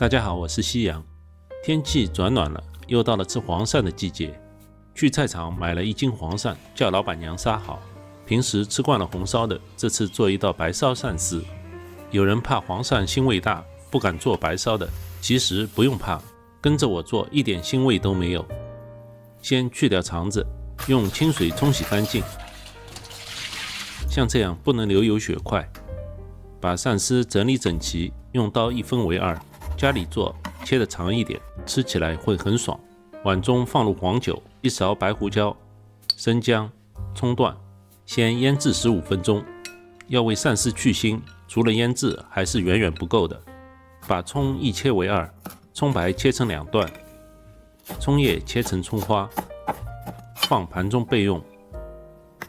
大家好，我是西洋。天气转暖了，又到了吃黄鳝的季节。去菜场买了1斤黄鳝，叫老板娘杀好。平时吃惯了红烧的，这次做一道白烧鳝丝。有人怕黄鳝腥味大，不敢做白烧的，其实不用怕，跟着我做一点腥味都没有。先去掉肠子，用清水冲洗干净，像这样不能留有血块。把鳝丝整理整齐，用刀一分为二。家里做，切得长一点，吃起来会很爽。碗中放入黄酒、1勺白胡椒、生姜、葱段，先腌制15分钟。要为鳝丝去腥，除了腌制还是远远不够的。把葱一切为二，葱白切成2段，葱叶切成葱花，放盘中备用。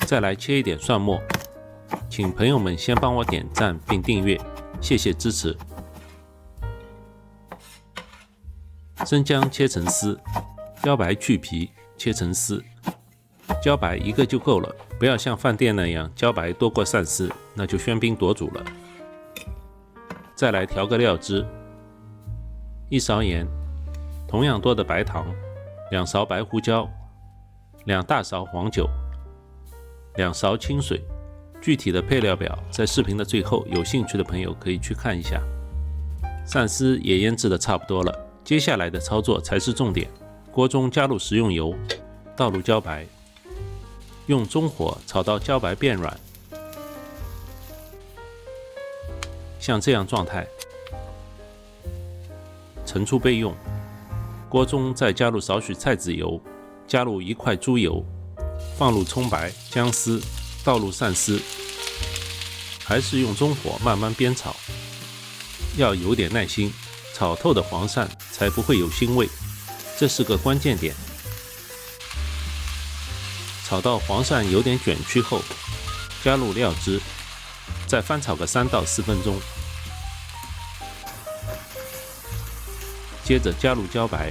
再来切一点蒜末，请朋友们先帮我点赞并订阅，谢谢支持。生姜切成丝，茭白去皮切成丝，茭白1个就够了，不要像饭店那样茭白多过鳝丝，那就喧宾夺主了。再来调个料汁，1勺盐，同样多的白糖，2勺白胡椒，2大勺黄酒，2勺清水。具体的配料表在视频的最后，有兴趣的朋友可以去看一下。鳝丝也腌制的差不多了，接下来的操作才是重点。锅中加入食用油，倒入茭白，用中火炒到茭白变软，像这样状态，盛出备用。锅中再加入少许菜籽油，加入1块猪油，放入葱白、姜丝，倒入鳝丝，还是用中火慢慢煸炒，要有点耐心，炒透的黄鳝才不会有腥味，这是个关键点。炒到黄鳝有点卷曲后，加入料汁，再翻炒个3到4分钟，接着加入茭白，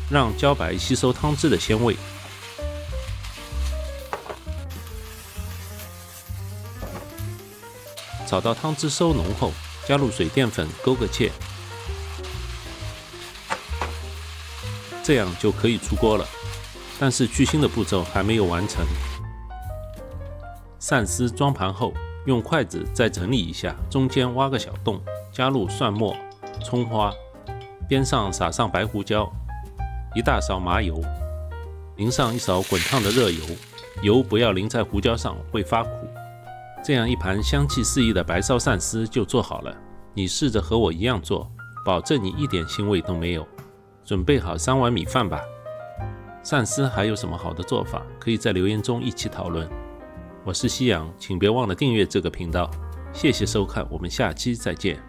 让茭白吸收汤汁的鲜味。炒到汤汁收浓后，加入水淀粉勾个芡，这样就可以出锅了。但是去腥的步骤还没有完成。鳝丝装盘后，用筷子再整理一下，中间挖个小洞，加入蒜末、葱花，边上撒上白胡椒，1大勺麻油，淋上1勺滚烫的热油，油不要淋在胡椒上，会发苦。这样一盘香气四溢的白烧鳝丝就做好了。你试着和我一样做，保证你一点腥味都没有。准备好3碗米饭吧。鳝丝还有什么好的做法，可以在留言中一起讨论。我是西洋，请别忘了订阅这个频道。谢谢收看，我们下期再见。